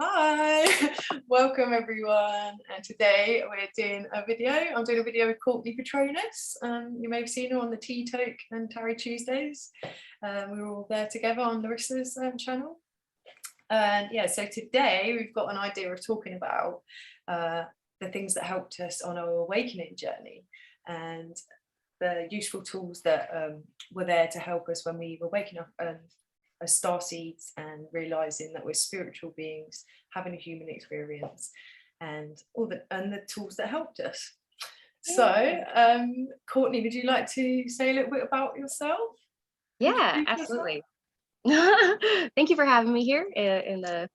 Hi, welcome everyone. And today we're doing a video. I'm doing a video with Courtney Patronus. You may have seen her on the Tea Talk and Tarot Tuesdays. We were all there together on Larissa's channel. And yeah, so today we've got an idea of talking about the things that helped us on our awakening journey and the useful tools that were there to help us when we were waking up as star seeds and realizing that we're spiritual beings having a human experience, and the tools that helped us. So Courtney, would you like to say a little bit about yourself? Yeah, absolutely. Thank you for having me here in the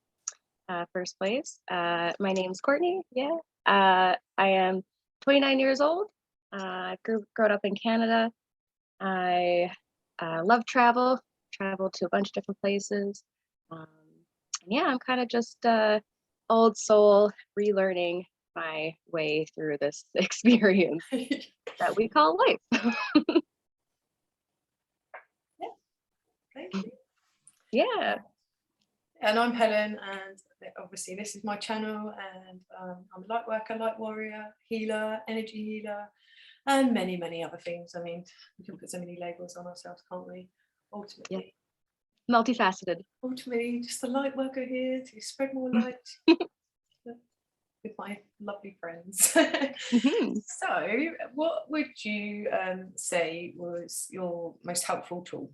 first place. My name's Courtney. Yeah, I am 29 years old. Grew up in Canada. I love travel to a bunch of different places. And yeah, I'm kind of just old soul relearning my way through this experience that we call life. Thank you. Yeah. And I'm Helen, and obviously this is my channel, and I'm a light worker, light warrior, healer, energy healer, and many other things. I mean, we can put so many labels on ourselves, can't we? Ultimately, yeah. Multifaceted. Ultimately, just a light worker here to spread more light with my lovely friends. So, what would you say was your most helpful tool?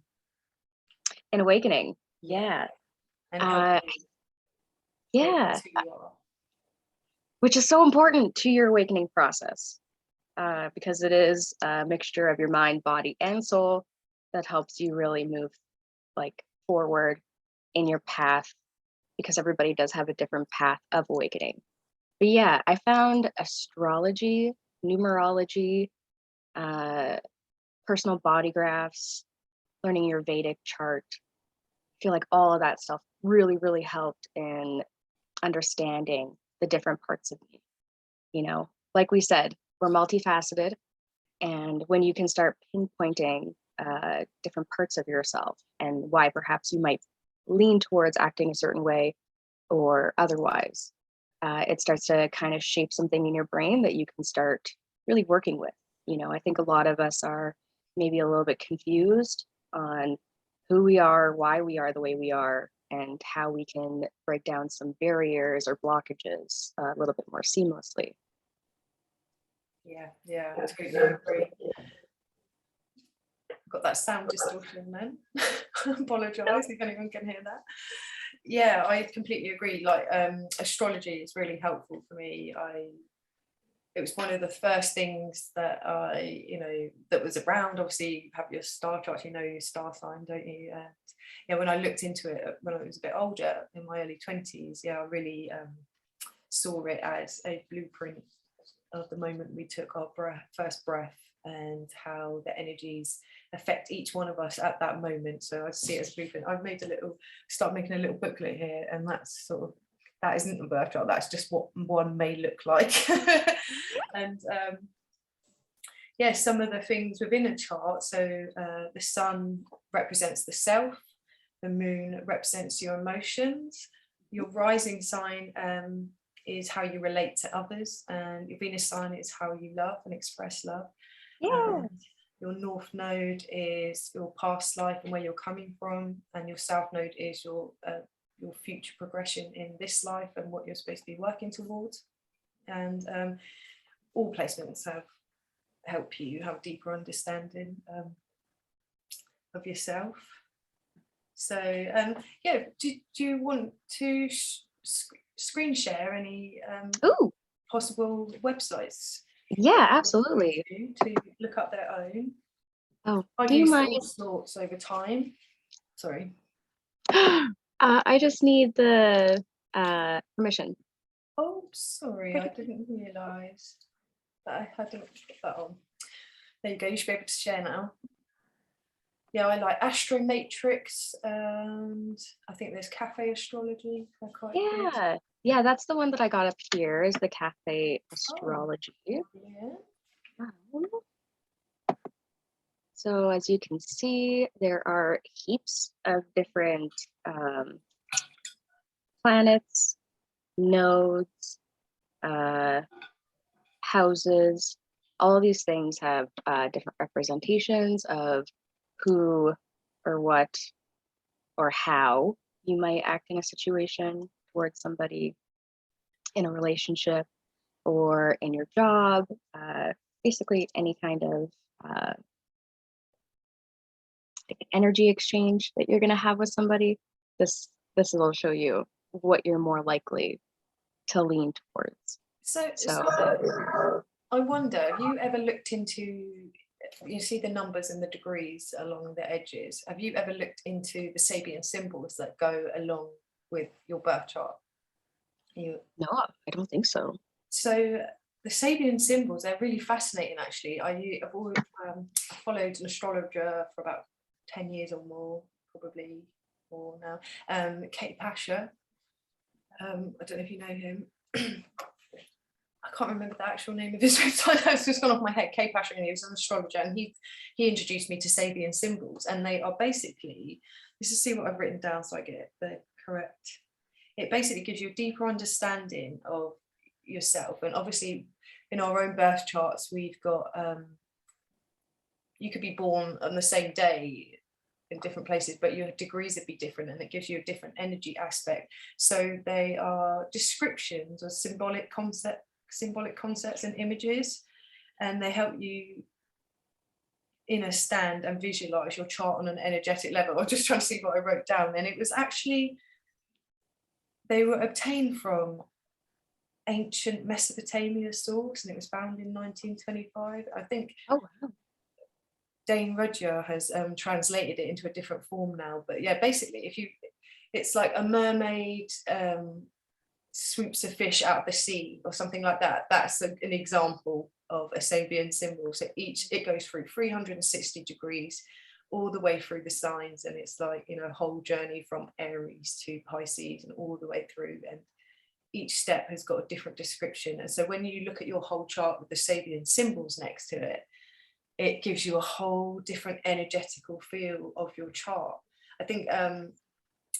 An awakening. Yeah. And yeah. Which is so important to your awakening process, because it is a mixture of your mind, body, and soul that helps you really move forward in your path, because everybody does have a different path of awakening. But yeah, I found astrology, numerology, personal body graphs, learning your Vedic chart. I feel like all of that stuff really helped in understanding the different parts of me. You know, like we said, we're multifaceted, and when you can start pinpointing different parts of yourself and why perhaps you might lean towards acting a certain way or otherwise, it starts to kind of shape something in your brain that you can start really working with. You know, I think a lot of us are maybe a little bit confused on who we are, why we are the way we are, and how we can break down some barriers or blockages a little bit more seamlessly. Yeah, I totally agree. Got that sound distortion then. Apologise if anyone can hear that. Yeah, I completely agree. Like astrology is really helpful for me. It was one of the first things that that was around. Obviously, you have your star chart, you know your star sign, don't you? And yeah, when I looked into it when I was a bit older, in my early 20s, yeah, I really saw it as a blueprint of the moment we took our first breath, and how the energies affect each one of us at that moment. So I see it as a blueprint. I've started making a little booklet here, and that's that isn't a birth chart, that's just what one may look like. And yeah, some of the things within a chart. So the sun represents the self, the moon represents your emotions, your rising sign is how you relate to others, and your Venus sign is how you love and express love. Yeah. Your north node is your past life and where you're coming from, and your south node is your future progression in this life and what you're supposed to be working towards. And all placements help you have a deeper understanding of yourself. So yeah, do you want to screen share any possible websites? Yeah, absolutely. To look up their own. Oh, I've do you used mind? all sorts over time. Sorry. I just need the permission. Oh, sorry, I didn't realise that I hadn't put that on. There you go, you should be able to share now. Yeah, I like Astromatrix, and I think there's Cafe Astrology. Yeah, yeah, that's the one that I got up here, is the Cafe Astrology. Oh, yeah. So as you can see, there are heaps of different planets, nodes, houses. All of these things have different representations of who or what or how you might act in a situation towards somebody in a relationship or in your job, basically any kind of energy exchange that you're going to have with somebody. This will show you what you're more likely to lean towards. So I wonder, have you ever looked into, you see the numbers and the degrees along the edges, have you ever looked into the Sabian symbols that go along with your birth chart? No, I don't think so. So the Sabian symbols, they're really fascinating actually. I followed an astrologer for about 10 years or more, probably more now, Kate Pasha. I don't know if you know him. I can't remember the actual name of his website. That's just gone off my head. Kate Pasha, and he was an astrologer, and he introduced me to Sabian symbols, and they are basically, let's just see what I've written down so I get the correct. It basically gives you a deeper understanding of yourself, and obviously in our own birth charts we've got you could be born on the same day in different places, but your degrees would be different, and it gives you a different energy aspect. So they are descriptions or symbolic concepts and images, and they help you understand and visualize your chart on an energetic level. I'm just trying to see what I wrote down, and it was actually, they were obtained from ancient Mesopotamia source, and it was found in 1925. I think Oh, wow. Dane Rudger has translated it into a different form now, but yeah, basically it's like a mermaid swoops a fish out of the sea or something like that. That's an example of a Sabian symbol. So it goes through 360 degrees all the way through the signs, and it's like, you know, a whole journey from Aries to Pisces and all the way through, and each step has got a different description. And so when you look at your whole chart with the Sabian symbols next to it, it gives you a whole different energetical feel of your chart. I think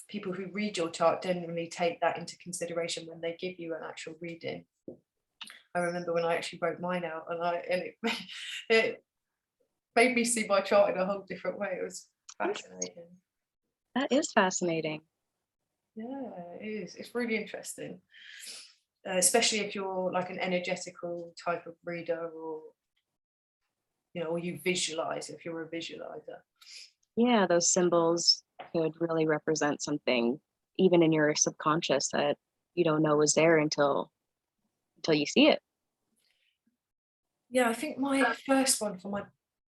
people who read your chart generally take that into consideration when they give you an actual reading. I remember when I actually wrote mine out, and it made me see my chart in a whole different way. It was fascinating. That is fascinating. Yeah, it is. It's really interesting, especially if you're like an energetical type of reader, or you know, or you visualize, if you're a visualizer. Yeah, those symbols could really represent something even in your subconscious that you don't know was there until you see it. Yeah, I think my first one for my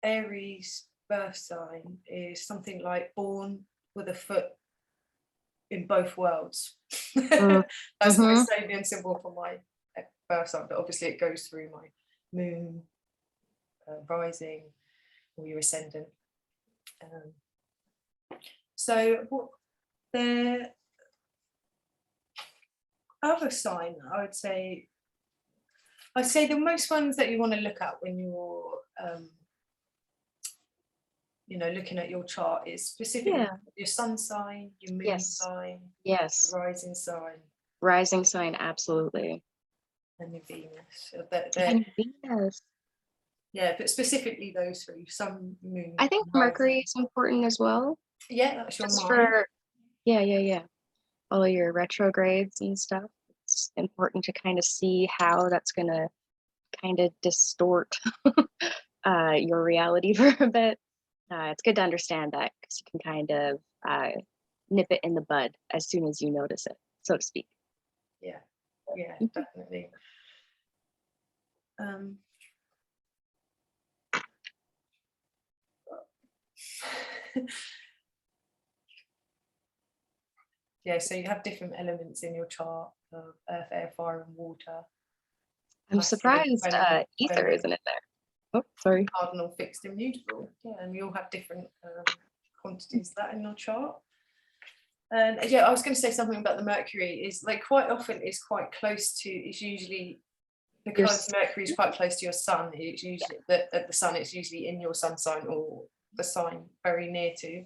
Aries birth sign is something like born with a foot in both worlds. That's my Sabian symbol for my birth sign, but obviously it goes through my moon, rising, or your ascendant. So what the other sign, I'd say the most ones that you want to look at when you're you know, looking at your chart is specifically your sun sign, your moon sign, rising sign. Rising sign, absolutely. And your Venus. And Venus. Yeah, but specifically those three, sun, moon. I think Mercury is important as well. Yeah, that's your just mind. for all of your retrogrades and stuff. It's important to kind of see how that's going to kind of distort your reality for a bit. It's good to understand that, because you can kind of nip it in the bud as soon as you notice it, so to speak. Yeah, definitely. Yeah, so you have different elements in your chart of earth, air, fire, and water. I'm surprised ether isn't it there. Oh, sorry. Cardinal, fixed, immutable. Yeah, and you all have different quantities of that in your chart. And yeah, I was going to say something about the Mercury. Is like quite often it's quite close to. It's usually because Mercury is quite close to your sun. It's usually the sun. It's usually in your sun sign, or the sign very near to.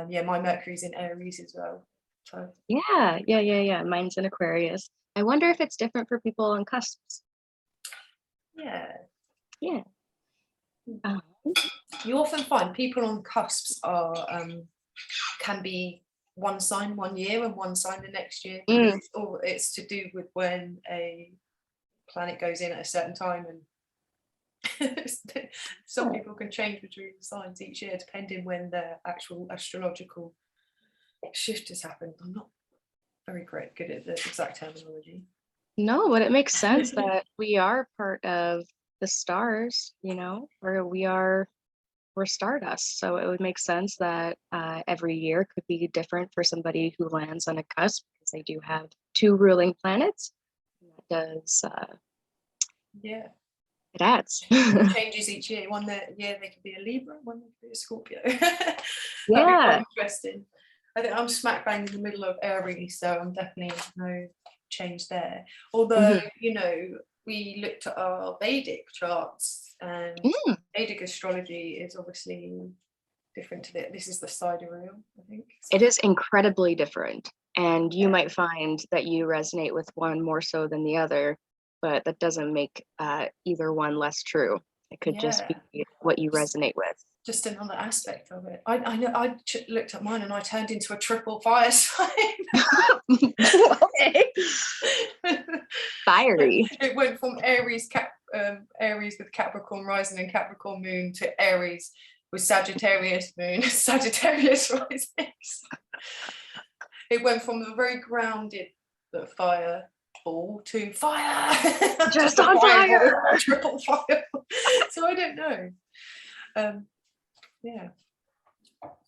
Yeah, my Mercury's in Aries as well. So Yeah. Mine's in Aquarius. I wonder if it's different for people on cusps. yeah. Um, You often find people on cusps are can be one sign one year and one sign the next year, because it's to do with when a planet goes in at a certain time, and some people can change between signs each year depending when their actual astrological shift has happened. I'm not very good at the exact terminology. No, but it makes sense that we are part of the stars, you know, or we're stardust. So it would make sense that every year could be different for somebody who lands on a cusp, because they do have 2 ruling planets. That does, Yeah, it adds. it changes each year. One year they could be a Libra, one they could be a Scorpio. That'd be Yeah. quite interesting. I think I'm smack bang in the middle of Aries, so I'm definitely no change there. Although, you know, we looked at our Vedic charts, and Vedic astrology is obviously different to this is the sidereal, I think. It is incredibly different, and you might find that you resonate with one more so than the other, but that doesn't make either one less true. It could just be what you resonate with. Just another aspect of it. I know I looked at mine and I turned into a triple fire sign. Okay. Fiery. It went from Aries with Capricorn rising and Capricorn moon to Aries with Sagittarius moon, Sagittarius rising. It went from the very grounded fire ball to fire. Just on fire. Triple fire. So I don't know. Yeah,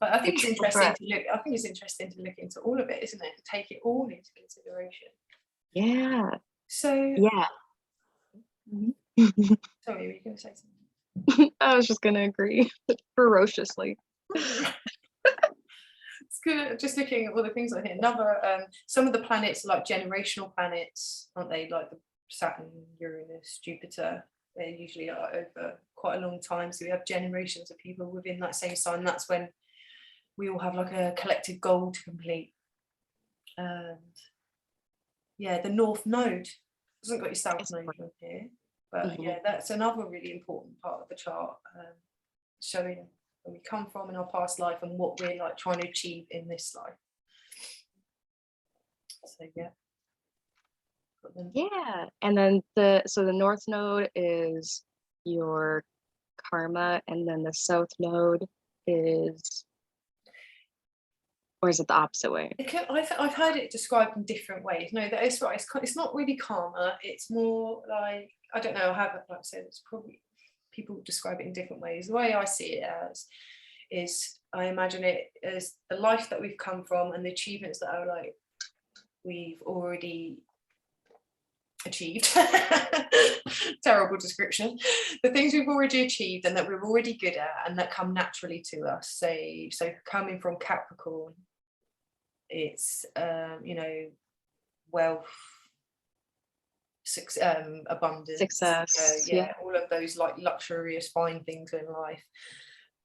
but I think it's interesting to look. I think it's interesting to look into all of it, isn't it? Take it all into consideration. Yeah. So yeah. Sorry, were you going to say something? I was just going to agree ferociously. It's good. Just looking at all the things on here. Another, some of the planets are like generational planets, aren't they? Like the Saturn, Uranus, Jupiter. They usually are over quite a long time. So we have generations of people within that same sign. That's when we all have like a collective goal to complete. And yeah, the North Node hasn't got your South Node on here, but yeah, that's another really important part of the chart, showing where we come from in our past life and what we're like trying to achieve in this life. So yeah. Yeah, and then the North Node is your karma, and then the South Node is, or is it the opposite way? I've heard it described in different ways. No, that is right. It's not really karma. It's more like, I don't know. Like I said, it's probably people describe it in different ways. The way I see it as is, I imagine it as the life that we've come from and the achievements that are like we've already achieved. Terrible description. The things we've already achieved and that we're already good at and that come naturally to us. So coming from Capricorn, it's you know, wealth, abundance, success, yeah, all of those like luxurious fine things in life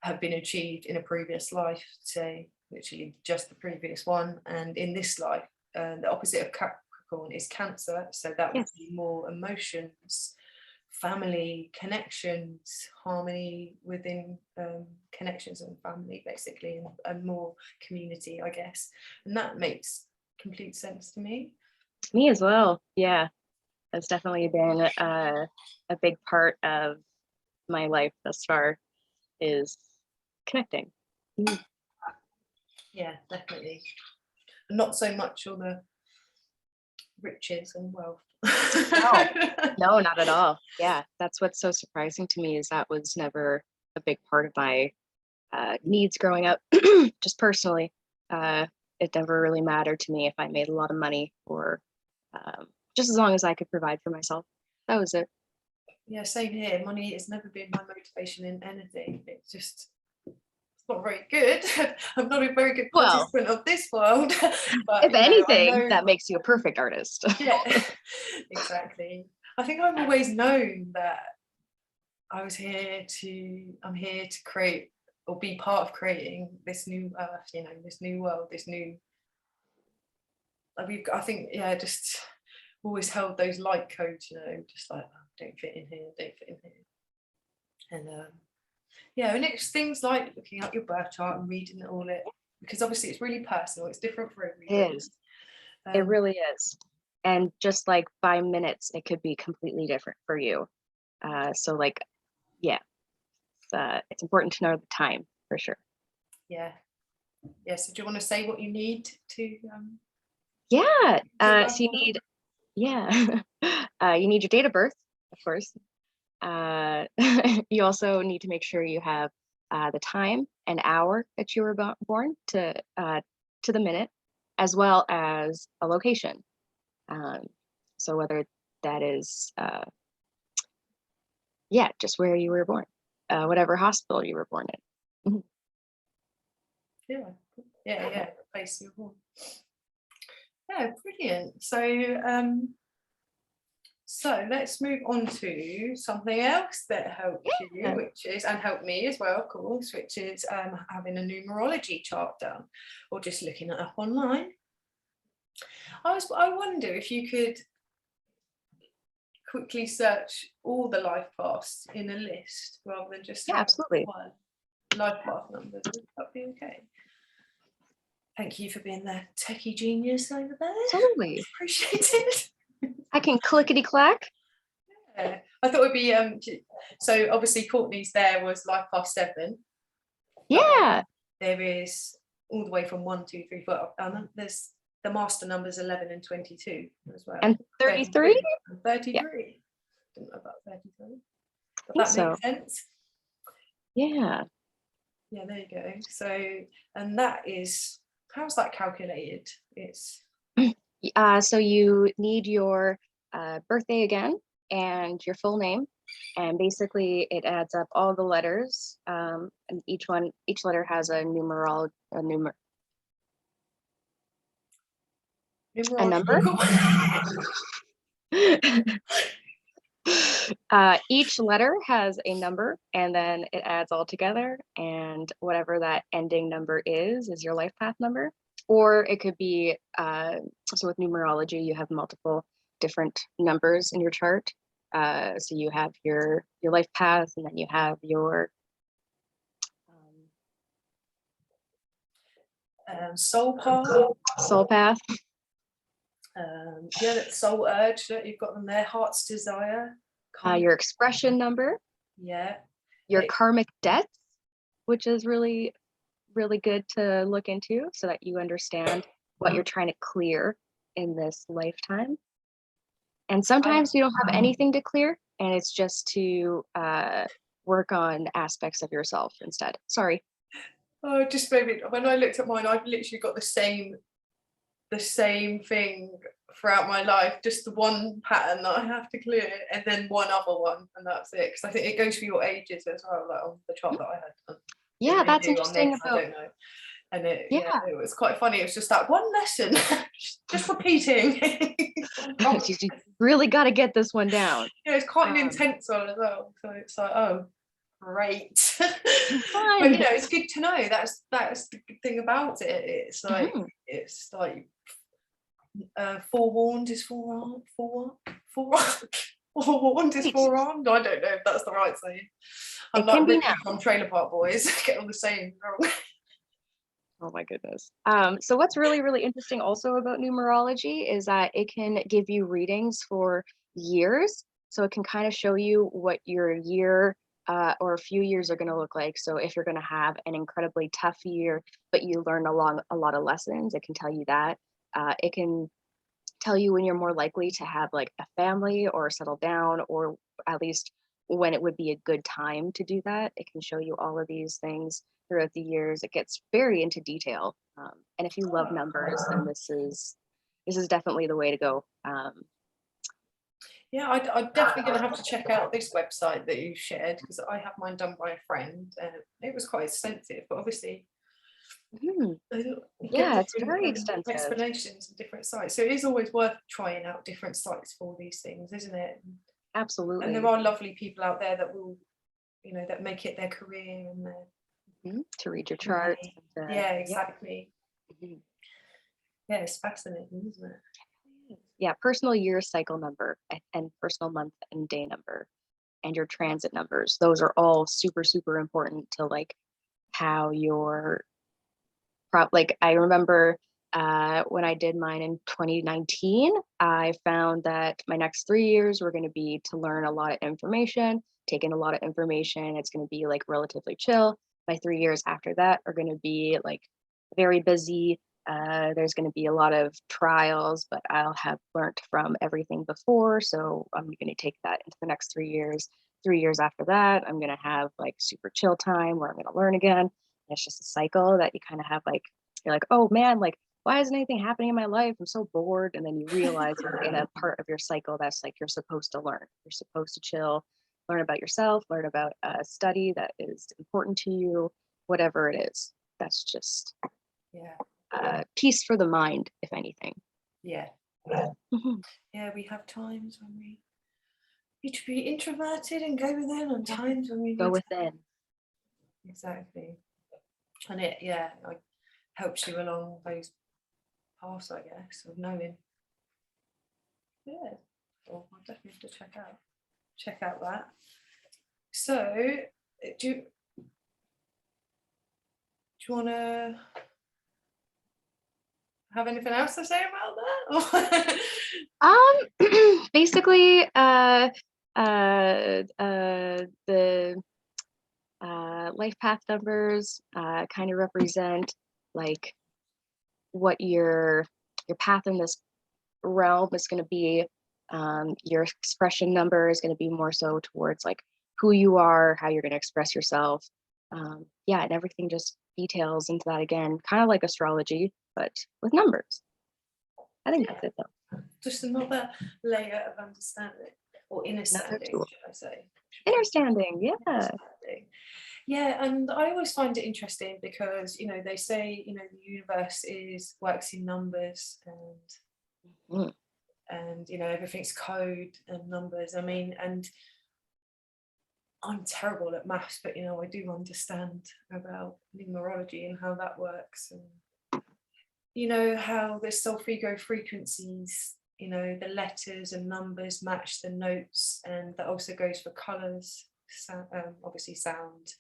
have been achieved in a previous life, say literally just the previous one. And in this life, the opposite of Capricorn is Cancer, so that would be more emotions, family, connections, harmony within connections and family, basically, and more community, I guess. And that makes complete sense to me. Me as well. Yeah, that's definitely been a big part of my life thus far, is connecting. Yeah, definitely. Not so much all the riches and wealth. No, not at all. Yeah, that's what's so surprising to me, is that was never a big part of my needs growing up. Just personally, it never really mattered to me if I made a lot of money, or just as long as I could provide for myself. That was it. Yeah, same here. Money has never been my motivation in anything. It's just, it's not very good. I'm not a very good participant of this world. But if anything, that makes you a perfect artist. Yeah, exactly. I think I've always known that I'm here to create or be part of creating this new earth, you know, this new world, this new I think, yeah, just always held those light codes, you know, just like, oh, don't fit in here, don't fit in here. And yeah, and it's things like looking at your birth chart and reading all it, because obviously it's really personal, it's different for everybody. It is. It really is. And just like by minutes, it could be completely different for you. So like, yeah, it's important to know the time for sure. Yeah. Yeah. So do you want to say what you need to? Yeah. So you need, yeah, you need your date of birth, of course. You also need to make sure you have the time and hour that you were born to the minute, as well as a location. So whether that is, yeah, just where you were born, whatever hospital you were born in. Yeah, the place you were born. Yeah, brilliant. So let's move on to something else that helps you, which is, and helped me as well, of course, which is having a numerology chart done, or just looking it up online. I wonder if you could quickly search all the life paths in a list rather than just absolutely one life path number. Would that be okay? Thank you for being the techie genius over there. Absolutely. Appreciate it. I can clickety clack. Yeah. I thought it'd be so obviously Courtney's there was life path 7. Yeah. There is all the way from 1, 2, 3, 4. There's the master numbers 11 and 22 as well. And 33? 33. Yeah. Didn't know about 33. But that makes sense. Yeah. Yeah, there you go. So, and that is, how's that calculated? It's so you need your birthday again and your full name, and basically it adds up all the letters, and each letter has a number. Each letter has a number, and then it adds all together, and whatever that ending number is your life path number. Or it could be, so with numerology, you have multiple different numbers in your chart. So you have your life path, and then you have your soul path. Soul path. Yeah, that soul urge that you've got them there. Heart's desire. Your expression number. Yeah. Your karmic debts, which is really, really good to look into so that you understand what you're trying to clear in this lifetime. And sometimes you don't have anything to clear, and it's just to work on aspects of yourself instead. Sorry. Oh, just maybe when I looked at mine, I've literally got the same thing throughout my life, just the one pattern that I have to clear, and then one other one, and that's it. Because I think it goes for your ages as well, like on the chart that I had. Yeah, that's interesting about. I don't know. And it was quite funny. It was just that one lesson, just repeating. You really got to get this one down. Yeah, it's quite an intense one as well. So it's like, oh, great. But you know, it's good to know. That's the good thing about it. It's like it's like forewarned is forearmed. Forewarned is forearmed. I don't know if that's the right saying. I'm like Ricky from Trailer Park Boys. Get all the same wrong. Oh my goodness. So what's really, really interesting also about numerology is that it can give you readings for years. So it can kind of show you what your year or a few years are going to look like. So if you're going to have an incredibly tough year, but you learn a lot of lessons, it can tell you that. It can tell you when you're more likely to have like a family or settle down, or at least when it would be a good time to do that. It can show you all of these things throughout the years. It gets very into detail. And if you love numbers, then this is definitely the way to go. Yeah, I'm definitely going to have to check out this website that you shared, because I have mine done by a friend, and it was quite extensive, but obviously yeah, it's very extensive explanations of different sites, so it is always worth trying out different sites for these things, isn't it? Absolutely. And there are lovely people out there that will, you know, that make it their career and to read your chart. Yeah, exactly. Yeah, it's fascinating, isn't it? Yeah, personal year cycle number and personal month and day number and your transit numbers. Those are all super, super important to like how your like I remember when I did mine in 2019, I found that my next 3 years were going to be to learn a lot of information, take in a lot of information. It's going to be like relatively chill. My 3 years after that are going to be like very busy. There's going to be a lot of trials, but I'll have learned from everything before. So I'm going to take that into the next 3 years. 3 years after that, I'm going to have like super chill time where I'm going to learn again. It's just a cycle that you kind of have like, you're like, oh man, like, why isn't anything happening in my life? I'm so bored. And then you realize you're in a part of your cycle that's like you're supposed to learn. You're supposed to chill, learn about yourself, learn about a study that is important to you, whatever it is. That's just peace for the mind, if anything. Yeah. Yeah, we have times when we need to be introverted and go within, and times when we go within. Exactly. And it, like helps you along those paths, I guess, of knowing. Yeah. Well, I'll definitely have to check out that. So do you want to have anything else to say about that? Basically, the life path numbers kind of represent like what your path in this realm is going to be. Your expression number is going to be more so towards like who you are, how you're going to express yourself. And everything just details into that again, kind of like astrology, but with numbers. I think that's it though. Just another layer of understanding, or understanding, should I say? Understanding, yeah. Yeah, and I always find it interesting because, they say, the universe works in numbers and everything's code and numbers. I mean, and I'm terrible at maths, but, I do understand about numerology and how that works. And, how the self-ego frequencies, the letters and numbers match the notes, and that also goes for colors, obviously sound,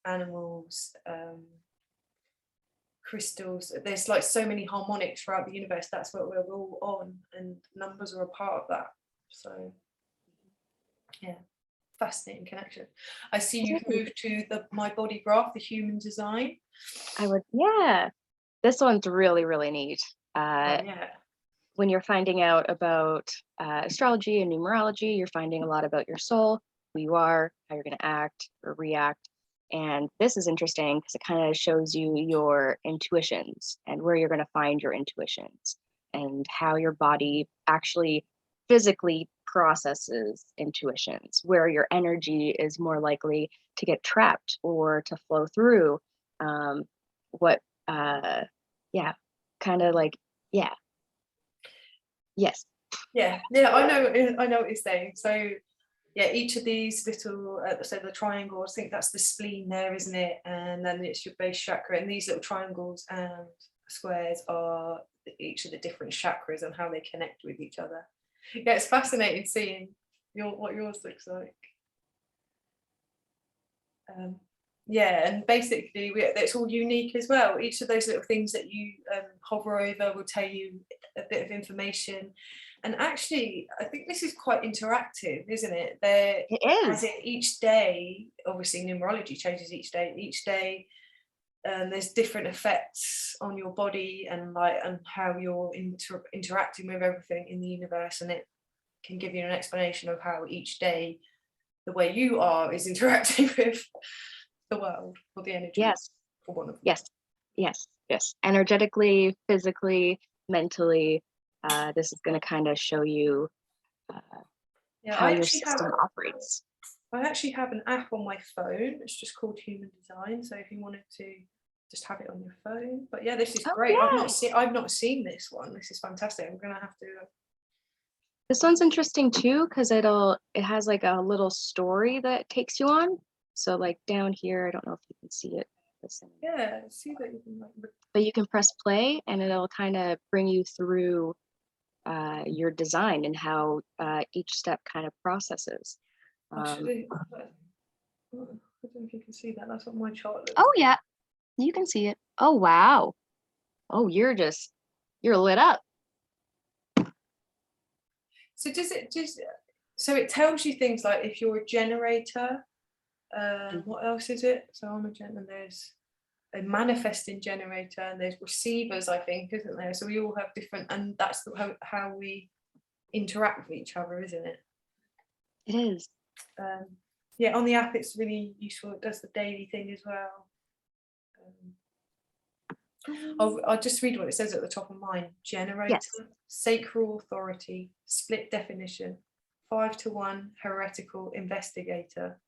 animals, crystals. There's like so many harmonics throughout the universe. That's what we're all on, and numbers are a part of that. So yeah, fascinating connection. I see you've moved to my body graph, the human design. This one's really, really neat. When you're finding out about astrology and numerology, you're finding a lot about your soul, who you are, how you're going to act or react. And this is interesting because it kind of shows you your intuitions and where you're going to find your intuitions and how your body actually physically processes intuitions, where your energy is more likely to get trapped or to flow through. Yes. Yeah, I know what you're saying. So yeah, each of these little, so the triangle, I think that's the spleen there, isn't it? And then it's your base chakra, and these little triangles and squares are each of the different chakras and how they connect with each other. Yeah, it's fascinating seeing what yours looks like. And basically it's all unique as well. Each of those little things that you hover over will tell you a bit of information. And actually, I think this is quite interactive, isn't it? It is. As each day, obviously numerology changes each day. Each day, there's different effects on your body and how you're interacting with everything in the universe, and it can give you an explanation of how each day, the way you are, is interacting with the world or the energy. Yes. For one of them. Yes. Energetically, physically, mentally. This is going to kind of show you how your system operates. I actually have an app on my phone. It's just called Human Design. So if you wanted to just have it on your phone. But yeah, this is great. Yeah. I've not seen this one. This is fantastic. I'm gonna have to. This one's interesting too because it has like a little story that takes you on. So like down here, I don't know if you can see it this in. Yeah, see that you can like. But you can press play and it'll kind of bring you through your design and how each step kind of processes. Actually, I don't know if you can see that. That's what my chart looks Oh like. yeah, you can see it. Oh wow. Oh, you're lit up. So does it just? So it tells you things like if you're a generator. What else is it? So I'm a generator. And there's a manifesting generator, and there's receivers, I think, isn't there? So we all have different, and that's how we interact with each other, isn't it? It is. Yeah, on the app it's really useful. It does the daily thing as well. I'll just read what it says at the top of mine. Generator, Yes. sacral authority, split definition, 5-1 heretical investigator.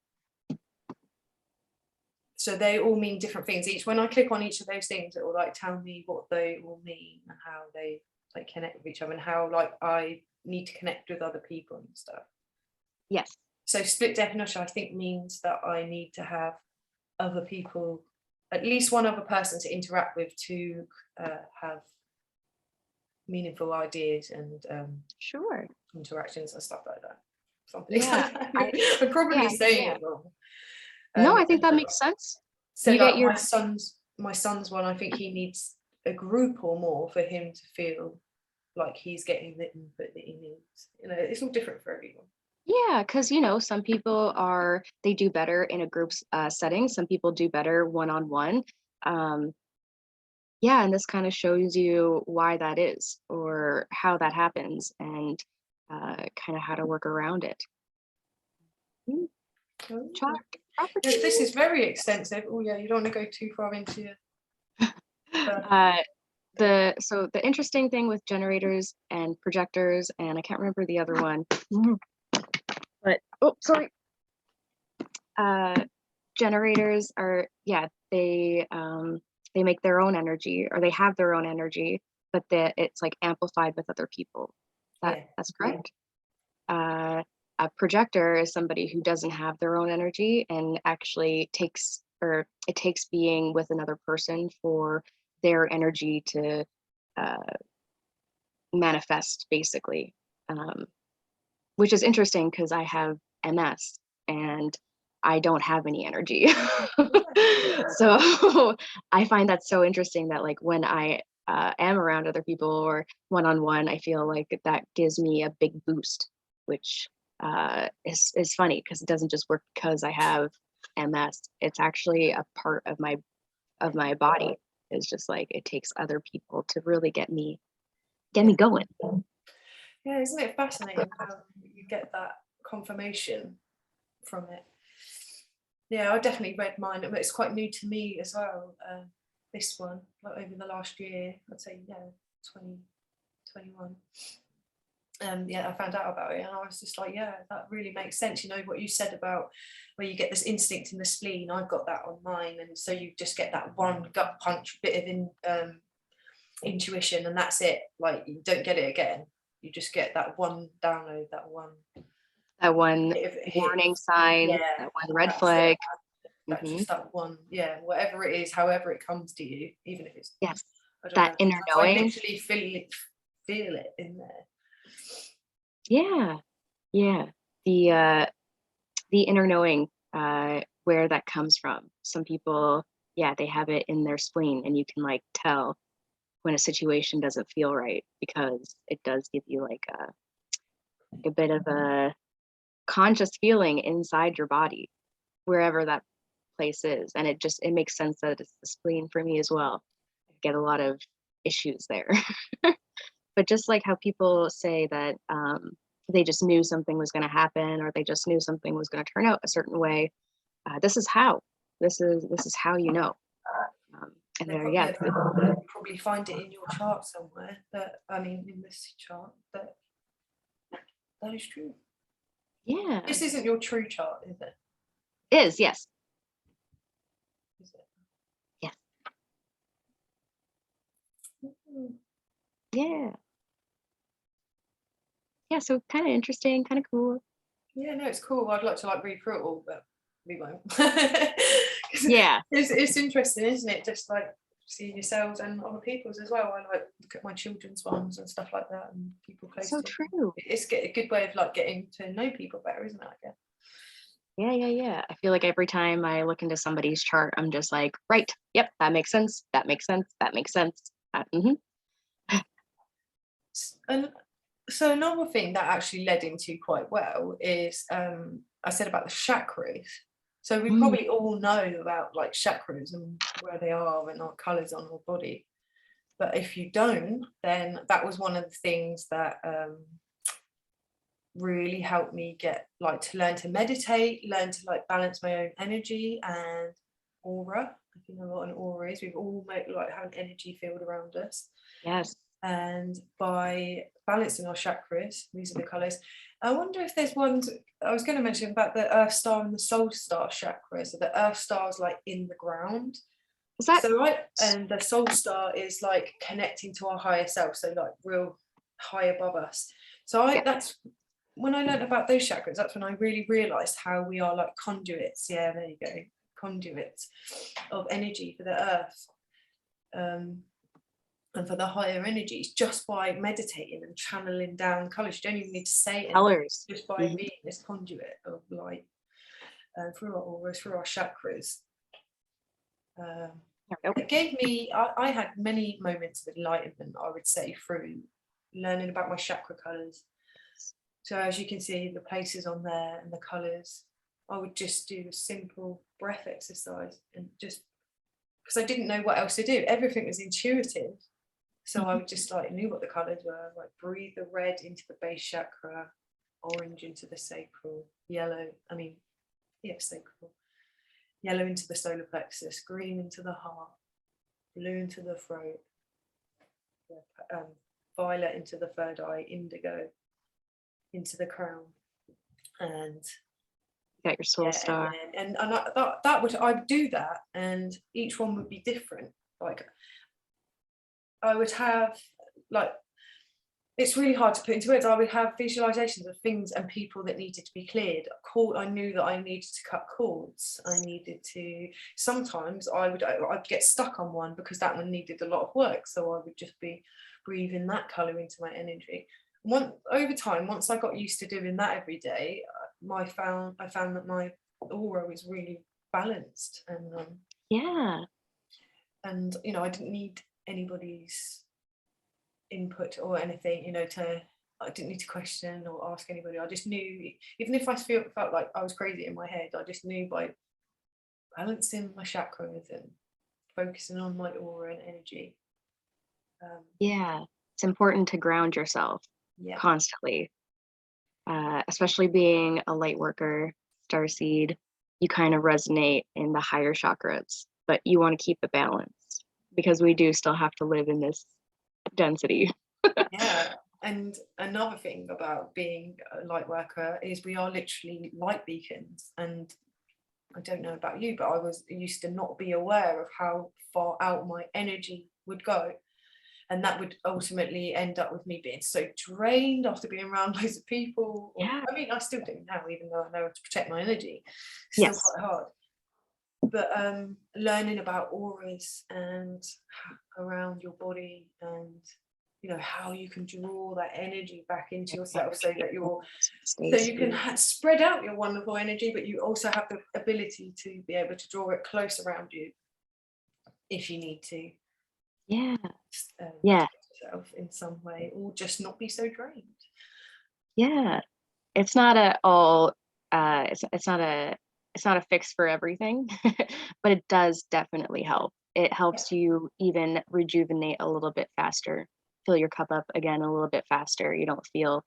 So they all mean different things. When I click on each of those things, it will like tell me what they all mean and how they like connect with each other and how like I need to connect with other people and stuff. Yes. So split definition, I think, means that I need to have other people, at least one other person to interact with to have meaningful ideas and Sure. interactions and stuff like that. Something Yeah. like that. I'm probably saying it wrong. No, I think that makes sense. So you like get your my son's one, I think he needs a group or more for him to feel like he's getting the input that he needs. You know, it's all different for everyone. Yeah, because some people they do better in a group setting. Some people do better one-on-one. Yeah, and this kind of shows you why that is or how that happens and kind of how to work around it. Yes, this is very extensive. Oh yeah, you don't want to go too far into so the interesting thing with generators and projectors, and I can't remember the other one, but sorry. Generators are, they make their own energy, or they have their own energy, but it's like amplified with other people. That's correct. A projector is somebody who doesn't have their own energy and actually takes being with another person for their energy to manifest, basically, which is interesting because I have MS and I don't have any energy. So I find that so interesting that like when I am around other people or one-on-one, I feel like that gives me a big boost, which is funny because it doesn't just work because I have MS. It's actually a part of my body. It's just like it takes other people to really get me going. Yeah, isn't it fascinating how you get that confirmation from it? Yeah, I definitely read mine, but it's quite new to me as well. This one, like over the last year, I'd say 2021. I found out about it and I was just like, yeah, that really makes sense. You know what you said about where you get this instinct in the spleen, I've got that on mine, and so you just get that one gut punch bit of intuition, and that's it. Like you don't get it again. You just get that one download, that one warning sign, that one red flag. That's just that one, whatever it is, however it comes to you, even if it's that inner knowing. I literally feel it in there. The inner knowing, where that comes from. Some people, they have it in their spleen, and you can like tell when a situation doesn't feel right because it does give you like a bit of a conscious feeling inside your body, wherever that place is. And it makes sense that it's the spleen for me as well. I get a lot of issues there. But just like how people say that they just knew something was going to happen, or they just knew something was going to turn out a certain way, this is how you know. And you'll probably find it in your chart somewhere, but I mean in this chart, but that is true. Yeah, this isn't your true chart, is it? Yes. Is it? Yes. Yeah, so kind of interesting, kind of cool. Yeah, no, it's cool. I'd like to like read through it all, but we won't. Yeah. It's interesting, isn't it? Just like seeing yourselves and other people's as well. I like look at my children's ones and stuff like that, and people close So to me. true. It's a good way of like getting to know people better, isn't it? I guess. Yeah. I feel like every time I look into somebody's chart, I'm just like, right, yep, that makes sense. That makes sense. That makes sense. And so another thing that actually led into quite well is I said about the chakras. So we probably all know about like chakras and where they are and our colours on our body. But if you don't, then that was one of the things that really helped me get like to learn to meditate, learn to like balance my own energy and aura. If you know what an aura is, we've all like have an energy field around us. Yes. And by balancing our chakras, these are the colours. I wonder if there's ones I was going to mention about the Earth Star and the Soul Star chakras. So the Earth Star is like in the ground. Is that And the Soul Star is like connecting to our higher self, so like real high above us. So that's when I learned about those chakras, that's when I really realised how we are like conduits. Yeah, there you go, conduits of energy for the earth. And for the higher energies, just by meditating and channeling down colours. You don't even need to say it, colors? just by being this conduit of light through our auras, through our chakras. It gave me, I had many moments of enlightenment, I would say, through learning about my chakra colours. So as you can see, the places on there and the colours, I would just do a simple breath exercise, and just because I didn't know what else to do, everything was intuitive. So I would just like knew what the colours were, like breathe the red into the base chakra, orange into the sacral, sacral, yellow into the solar plexus, green into the heart, blue into the throat, violet into the third eye, indigo into the crown, and you got your soul star. And I'd do that, and each one would be different. Like I would have like, it's really hard to put into words. I would have visualizations of things and people that needed to be cleared. I knew that I needed to cut cords. I needed to. Sometimes I'd get stuck on one because that one needed a lot of work. So I would just be breathing that color into my energy. Over time, once I got used to doing that every day, I found that my aura was really balanced, and and I didn't need anybody's input or anything, I didn't need to question or ask anybody. I just knew, even if I felt like I was crazy in my head, I just knew by balancing my chakras and focusing on my aura and energy. It's important to ground yourself constantly, especially being a light worker, starseed. You kind of resonate in the higher chakras, but you want to keep the balance because we do still have to live in this density. And another thing about being a light worker is we are literally light beacons. And I don't know about you, but I used to not be aware of how far out my energy would go, and that would ultimately end up with me being so drained after being around loads of people. I mean, I still do now, even though I know how to protect my energy. It's still quite hard. But learning about auras and around your body, and how you can draw that energy back into yourself, so that you can spread out your wonderful energy, but you also have the ability to be able to draw it close around you if you need to. Yourself in some way, or just not be so drained. It's not a all it's not a fix for everything, but it does definitely help. It helps you even rejuvenate a little bit faster, fill your cup up again a little bit faster. You don't feel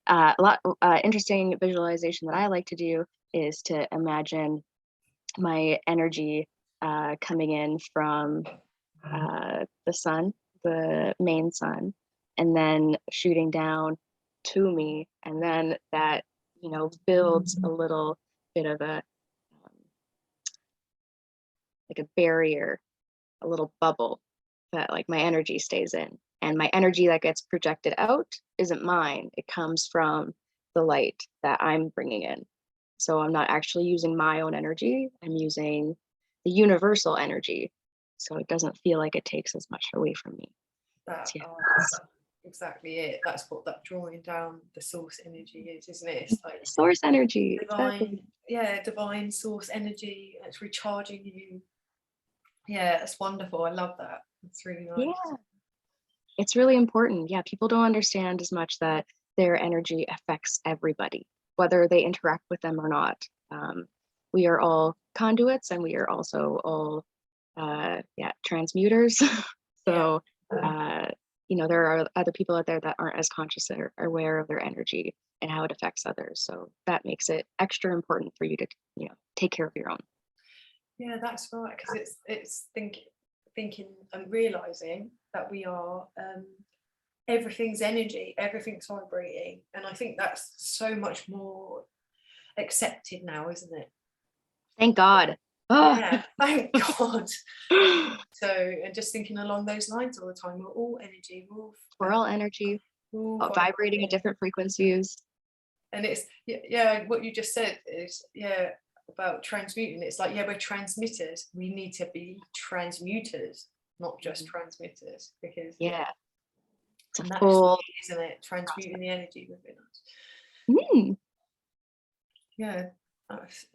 a lot. Interesting visualization that I like to do is to imagine my energy coming in from the sun, the main sun, and then shooting down to me, and then that builds a little bit of a like a barrier, a little bubble that like my energy stays in, and my energy that gets projected out isn't mine. It comes from the light that I'm bringing in. So I'm not actually using my own energy, I'm using the universal energy. So it doesn't feel like it takes as much away from me. That, Yeah. that's exactly it. That's what that drawing down the source energy is, isn't it? It's like Source energy. divine, Exactly. yeah, divine source energy. It's recharging you. Yeah, it's wonderful. I love that. It's really nice. Yeah. It's really important. Yeah, people don't understand as much that their energy affects everybody, whether they interact with them or not. We are all conduits, and we are also all, transmuters. So, there are other people out there that aren't as conscious or aware of their energy and how it affects others. So that makes it extra important for you to, take care of your own. Yeah, that's right. Because it's thinking and realizing that we are everything's energy, everything's vibrating, and I think that's so much more accepted now, isn't it? Thank God. Oh. Yeah, thank God. So, and just thinking along those lines all the time, we're all energy, We're all energy, we're all vibrating at different frequencies. And it's yeah, what you just said is about transmuting. It's like, yeah, we're transmitters. We need to be transmuters, not just transmitters, because It's a and that's full, it, isn't it? Transmuting the energy within us. Yeah, that's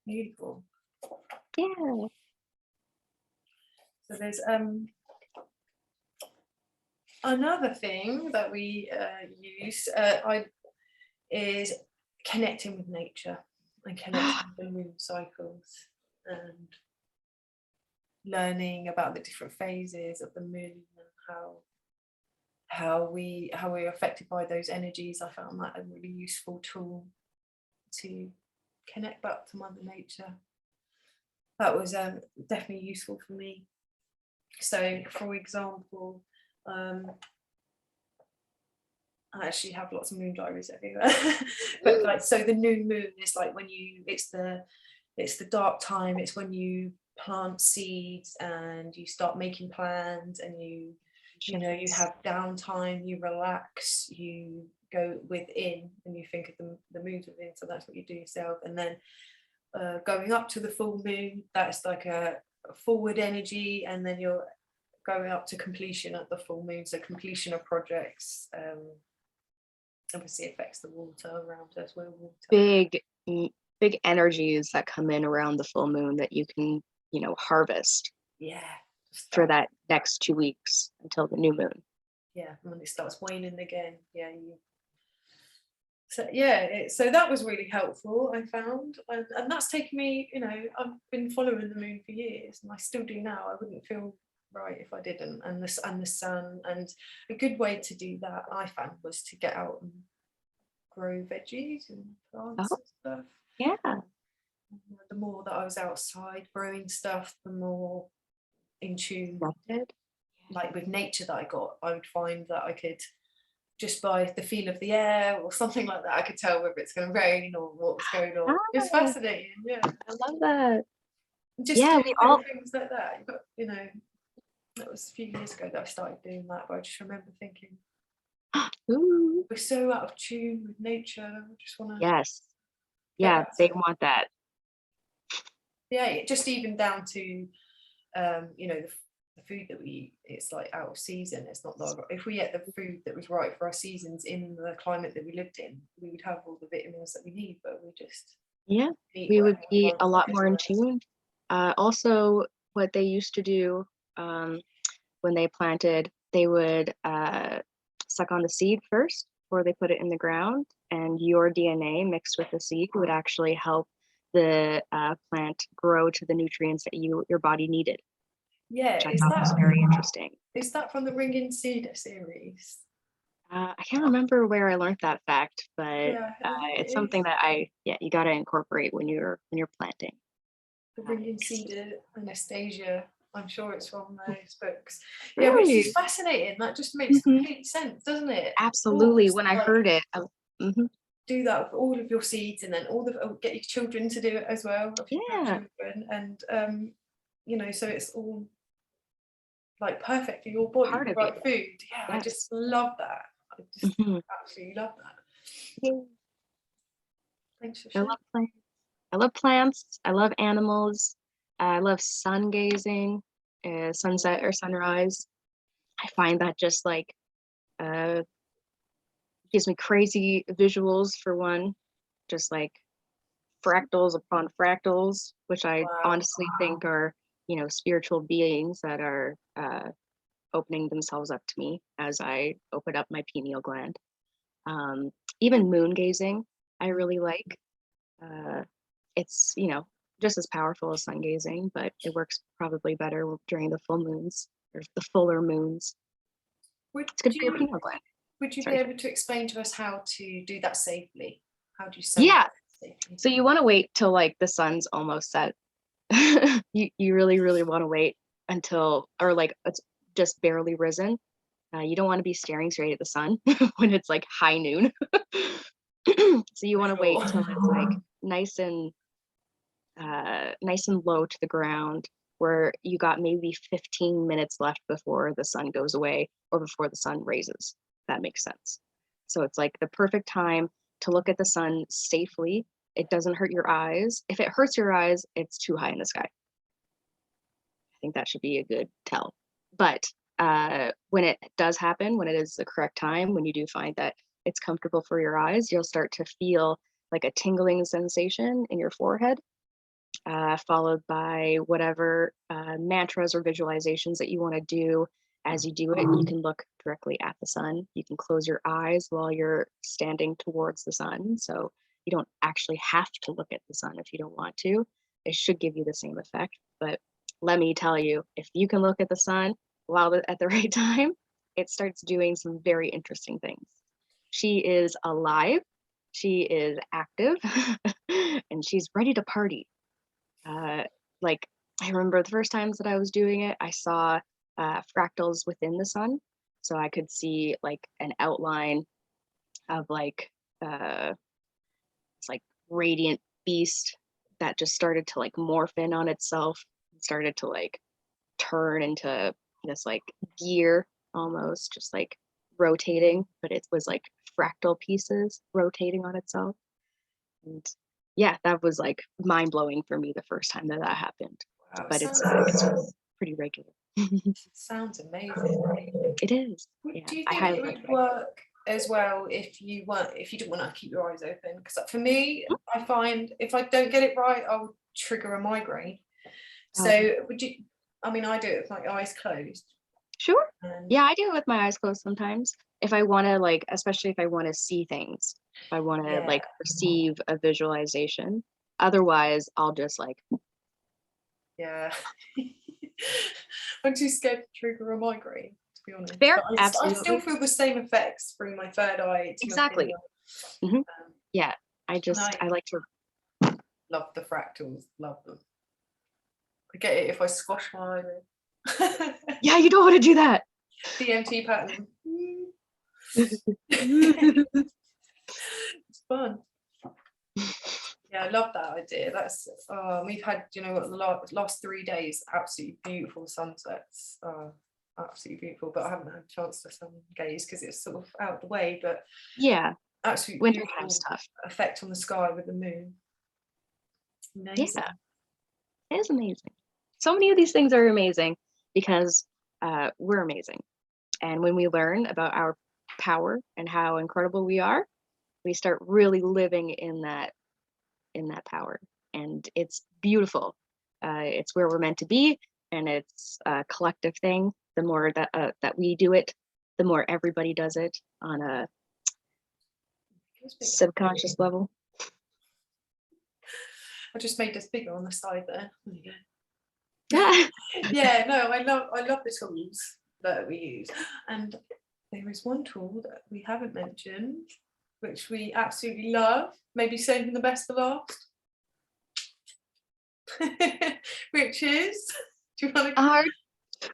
beautiful. Yeah. So there's another thing that we use is connecting with nature and connecting with the moon cycles and learning about the different phases of the moon and how we're affected by those energies. I found that a really useful tool to connect back to Mother Nature. That was definitely useful for me. So, for example, I actually have lots of moon diaries everywhere. But like, so the new moon is like when it's the dark time. It's when you plant seeds and you start making plans, and you have downtime, you relax, you go within, and you think of the moons within. So that's what you do yourself. And then going up to the full moon, that's like a forward energy, and then you're going up to completion at the full moon. So completion of projects obviously affects the water around us. We're water. Big energies that come in around the full moon that you can, harvest. Yeah. For that next 2 weeks until the new moon. Yeah, when it starts waning again. Yeah. So that was really helpful, I found, and that's taken me. I've been following the moon for years, and I still do now. I wouldn't feel right if I didn't. And the sun, and a good way to do that, I found, was to get out and grow veggies and plants and stuff. Yeah. The more that I was outside growing stuff, the more in tune, like with nature that I got. I would find that I could, just by the feel of the air or something like that, I could tell whether it's going to rain or what's going on. It's fascinating. Yeah, I love that. Just we all things like that. But that was a few years ago that I started doing that. But I just remember thinking, we're so out of tune with nature. I just want to. Yes. Yeah, they want that. Yeah, just even down to, the food that we eat. It's like out of season. It's not like, if we ate the food that was right for our seasons in the climate that we lived in, we would have all the vitamins that we need. But we just we would be a lot more in tune. Also, what they used to do when they planted, they would suck on the seed first before they put it in the ground, and your DNA mixed with the seed would actually help the plant grow to the nutrients that your body needed. Yeah, which I thought was very interesting. Is that from the Ringing Cedar series? I can't remember where I learned that fact, but it's something that you got to incorporate when you're planting. The Ringing Cedar, Anastasia. I'm sure it's from those books. Really? Yeah, which is fascinating. That just makes complete sense, doesn't it? Absolutely. When I heard it, do that with all of your seeds, and then get your children to do it as well. Yeah. Children, and so it's all like perfect for your body, the right food. Yeah, yes. I just love that. I just absolutely love that. Thanks for I sharing. love plants. I love plants. I love animals. I love sun gazing, sunset or sunrise. I find that just like uh, gives me crazy visuals for one, just like fractals upon fractals, which I Wow. honestly think are, spiritual beings that are opening themselves up to me as I open up my pineal gland. Um, Even moon gazing, I really like. Uh, it's, just as powerful as sun gazing, but it works probably better during the full moons or the fuller moons. Would It's good for your you pineal gland. would you be Sorry. able to explain to us how to do that safely? How do you Yeah. sunset safely? So you want to wait till like the sun's almost set. You really, really want to wait until, or like it's just barely risen. You don't want to be staring straight at the sun when it's like high noon. So you want to wait till it's like nice and low to the ground, where you got maybe 15 minutes left before the sun goes away or before the sun raises. That makes sense. So it's like the perfect time to look at the sun safely. It doesn't hurt your eyes. If it hurts your eyes, it's too high in the sky. I think that should be a good tell. But when it does happen, when it is the correct time, when you do find that it's comfortable for your eyes, you'll start to feel like a tingling sensation in your forehead, followed by whatever mantras or visualizations that you want to do. As you do it, you can look directly at the sun. You can close your eyes while you're standing towards the sun. So you don't actually have to look at the sun if you don't want to. It should give you the same effect. But let me tell you, if you can look at the sun at the right time, it starts doing some very interesting things. She is alive, she is active, and she's ready to party. Uh, like I remember the first times that I was doing it, I saw fractals within the sun. So I could see like an outline of like it's like radiant beast that just started to like morph in on itself, started to like turn into this like gear almost, just like rotating, but it was like fractal pieces rotating on itself. And yeah, that was like mind blowing for me the first time that happened. Wow, But it's pretty regular. sounds amazing. It is. Yeah, Do you I think highly it would recommend. work as well if you didn't want to keep your eyes open? Because for me, I find if I don't get it right, I'll trigger a migraine. So would you? I mean, I do it with my eyes closed. Sure. And Yeah, I do it with my eyes closed sometimes. If I want to like, especially if I want to see things, if I want to yeah, like perceive a visualization. Otherwise, I'll just like, yeah. I'm too scared to trigger a migraine, to be honest. fair, But I still absolutely. feel the same effects through my third eye to your Exactly. finger. Hmm. Yeah, And I like to. love the fractals, love them. I get it if I squash my eyelid. Yeah, you don't want to do that. DMT pattern. It's fun. Yeah, I love that idea. That's we've had, what, the last 3 days, absolutely beautiful sunsets. Absolutely beautiful, but I haven't had a chance to sun gaze because it's sort of out of the way, but Yeah, absolutely wintertime's beautiful tough. effect on the sky with the moon. Amazing. Yeah, it is amazing. So many of these things are amazing because we're amazing. And when we learn about our power and how incredible we are, we start really living in that power. And it's beautiful. It's where we're meant to be, and it's a collective thing. The more that we do it, the more everybody does it on a subconscious level. I just made this bigger on the side there. There you go. Yeah. Yeah, no, I love the tools that we use, and there is one tool that we haven't mentioned, which we absolutely love. Maybe saving the best for last, which is. Do you want to?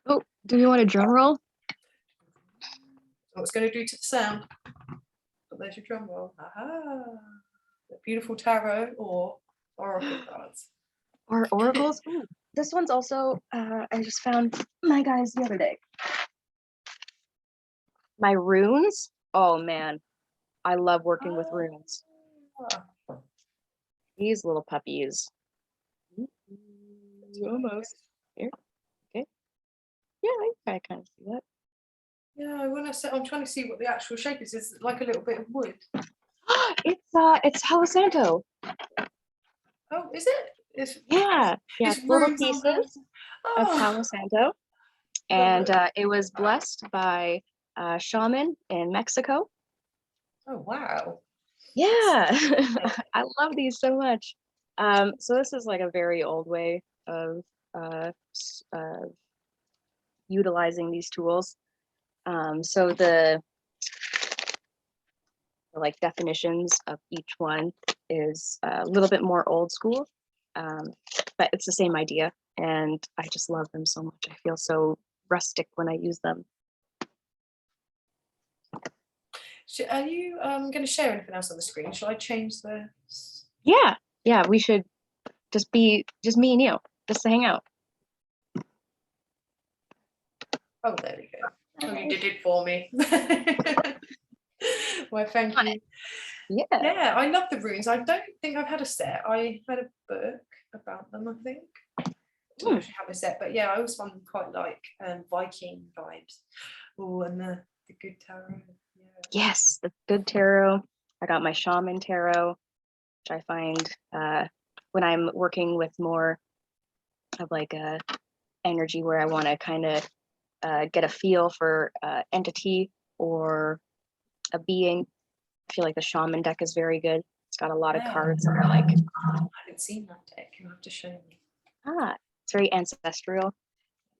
Oh, do you want a drum roll? What it's going to do to the sound? But there's your drum roll. Aha! The beautiful tarot or oracle cards. Or oracles? Ooh, this one's also, I just found my guys the other day. My runes. Oh man, I love working with runes. These little puppies. Almost. Here. Okay. Yeah, I kind of see that. Yeah, when I said I'm trying to see what the actual shape is. Is it like a little bit of wood? It's Palo Santo. Oh, is it? Yeah, It's little runes on pieces of Oh, Palo Santo, and it was blessed by a shaman in Mexico. oh wow. Yeah, I love these so much. So this is like a very old way of utilizing these tools. So the like definitions of each one is a little bit more old school, but it's the same idea, and I just love them so much. I feel so rustic when I use them. Are you going to share anything else on the screen? Shall I change the? Yeah, we should just me and you, just to hang out. Oh, there we go. Oh, you did it for me. Well, thank you. Yeah, I love the runes. I don't think I've had a set. I had a book about them, I think. I don't actually have a set, but yeah, I always found them quite like Viking vibes. Oh, and the good tarot. Yeah. Yes, the good tarot. I got my Shaman Tarot, which I find when I'm working with more of like a energy where I want to kind of get a feel for entity or a being. I feel like the Shaman deck is very good. It's got a lot of cards that are like. I haven't seen that deck. You have to show me. It's very ancestral.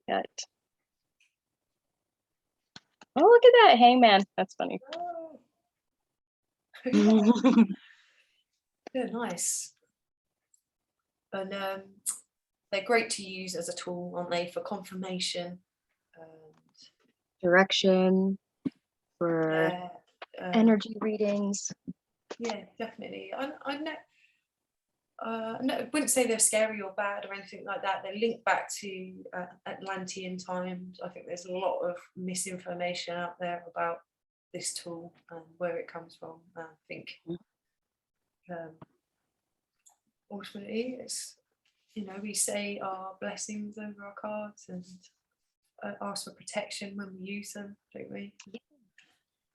But... oh, look at that hangman. That's funny. Oh. Yeah, nice. And they're great to use as a tool, aren't they, for confirmation and direction, for energy readings. Yeah, definitely. I wouldn't say they're scary or bad or anything like that. They link back to Atlantean times. I think there's a lot of misinformation out there about this tool and where it comes from. I think ultimately it's, we say our blessings over our cards and ask for protection when we use them, don't we?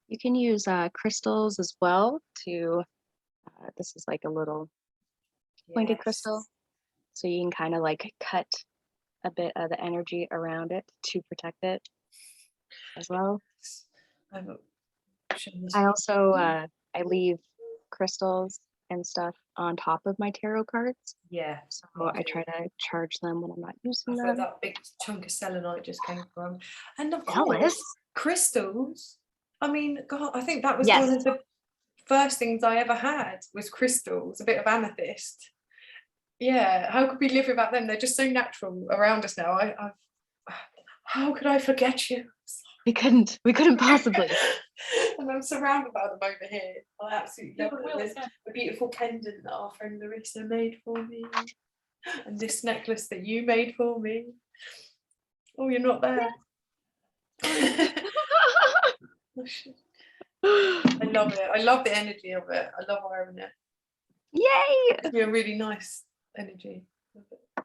You can use crystals as well to, this is like a little pointed crystal. So you can kind of like cut a bit of the energy around it to protect it as well. I also, I leave crystals and stuff on top of my tarot cards. Yeah. So I try to charge them when I'm not using them. Where that big chunk of selenite just came from. And of course, crystals. I mean, God, I think that was one of the first things I ever had was crystals, a bit of amethyst. Yeah, how could we live without them? They're just so natural around us now. How could I forget you? We couldn't possibly. And I'm surrounded by them over here. I absolutely love it. There's a beautiful pendant that our friend Larissa made for me. And this necklace that you made for me. Oh, you're not there. I love it. I love the energy of it. I love wearing it. Yay! It's a really nice energy.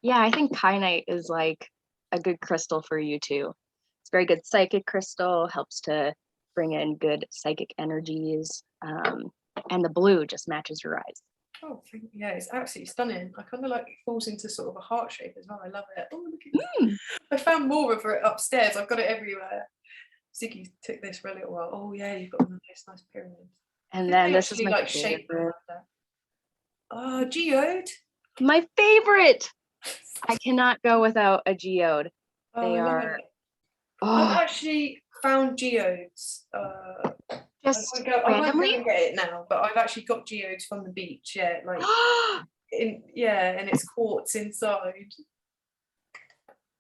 Yeah, I think kyanite is like a good crystal for you too. It's very good psychic crystal, helps to bring in good psychic energies. And the blue just matches your eyes. Oh, yeah, it's absolutely stunning. I kind of like it falls into sort of a heart shape as well. I love it. Oh, look at that. I found more of it upstairs. I've got it everywhere. Ziggy took this for a little while. Oh yeah, you've got one of those nice pyramids. And then this is my like favorite. Oh, geode. My favorite. I cannot go without a geode. They are. I've actually found geodes. Just I won't go randomly? and get it now, but I've actually got geodes from the beach. Yeah, like and it's quartz inside.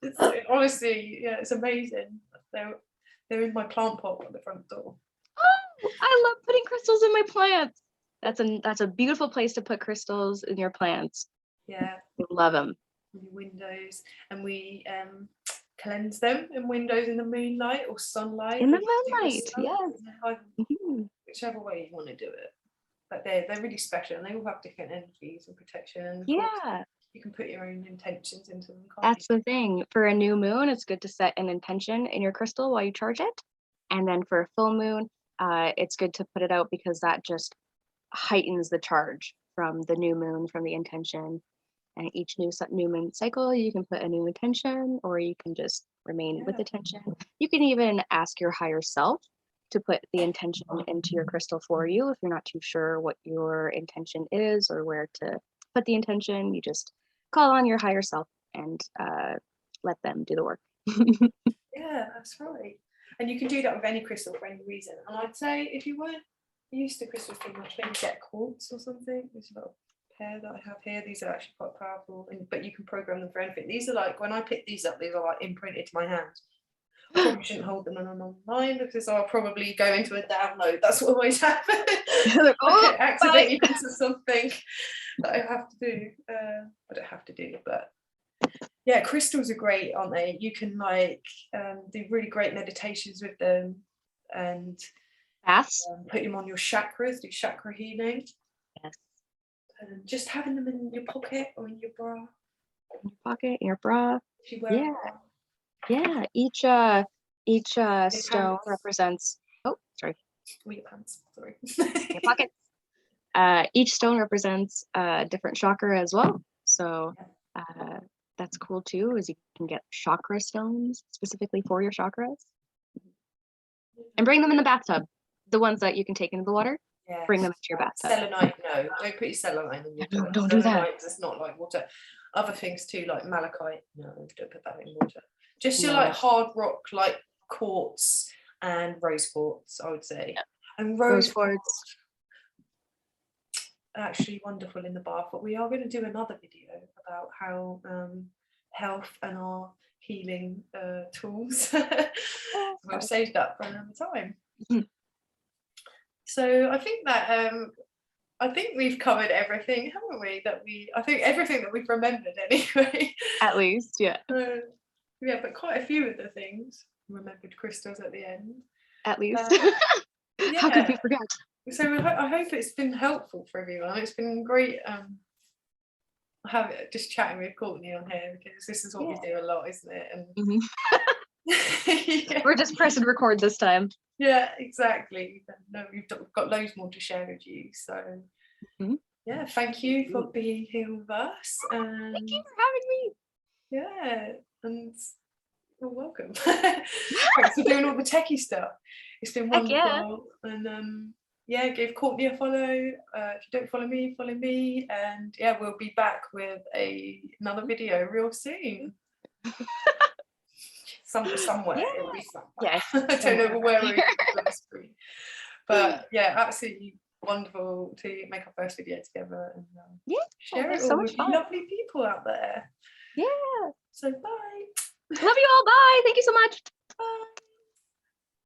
It's, honestly, yeah, it's amazing. They're in my plant pot at the front door. Oh, I love putting crystals in my plants. That's a beautiful place to put crystals in your plants. Yeah, I love them. Windows, and we cleanse them in windows in the moonlight or sunlight. In the moonlight, yeah. Whichever way you want to do it. but they're really special, and they all have different energies and protection. And of course, Yeah, you can put your own intentions into them, can't that's you? the thing. For a new moon, it's good to set an intention in your crystal while you charge it. And then for a full moon, it's good to put it out because that just heightens the charge from the new moon, from the intention. And each new moon cycle, you can put a new intention, or you can just remain with Yeah. attention. You can even ask your higher self to put the intention into your crystal for you. If you're not too sure what your intention is or where to put the intention, you just call on your higher self and let them do the work. Yeah, that's right. And you can do that with any crystal for any reason. And I'd say if you weren't used to crystals too much, maybe get quartz or something. There's a little pair that I have here. These are actually quite powerful, but you can program them for anything. These are like, when I pick these up, these are like imprinted to my hand. I probably shouldn't hold them on online because I'll probably go into a download. That's what always happens. Oh, I accidentally into something that I have to do. I don't have to do, but yeah, crystals are great, aren't they? You can like do really great meditations with them, and baths. put them on your chakras, do chakra healing. Yes. And just having them in your pocket or in your bra. In your pocket, in your bra. If you wear a bra. Yeah. Each stone represents. Oh, sorry. Or your pants. Sorry. Your pockets. Each stone represents a different chakra as well. So that's cool too, is you can get chakra stones specifically for your chakras. And bring them in the bathtub. The ones that you can take into the water, Yeah. bring them into your bathtub. Selenite, no. Don't put your selenite in your water. Don't do that. Selenite, it's not like water. Other things too, like malachite, no, don't put that in water. Just your like hard rock, like quartz and rose quartz, I would say. Yeah. And rose quartz, actually wonderful in the bath. But we are going to do another video about how health and our healing tools. We'll save that for another time. So I think that I think we've covered everything, haven't we? I think everything that we've remembered anyway. At least, yeah. Yeah, but quite a few of the things remembered crystals at the end. At least. Yeah. How could we forget? So I hope it's been helpful for everyone. It's been great. Just chatting with Courtney on here, because this is what we do a lot, isn't it? And yeah. We're just pressing record this time. Yeah, exactly. No, we've got loads more to share with you. So yeah, thank you for being here with us. And thank you for having me. Yeah, and you're welcome. Thanks for doing all the techie stuff. It's been wonderful. And yeah, give Courtney a follow. If you don't follow me. And yeah, we'll be back with another video real soon. Somewhere. It'll be somewhere. Yeah. I don't know where we're on the screen. But yeah, absolutely wonderful to make our first video together and share it all with you lovely people out there. Yeah. So bye. Love you all. Bye. Thank you so much. Bye.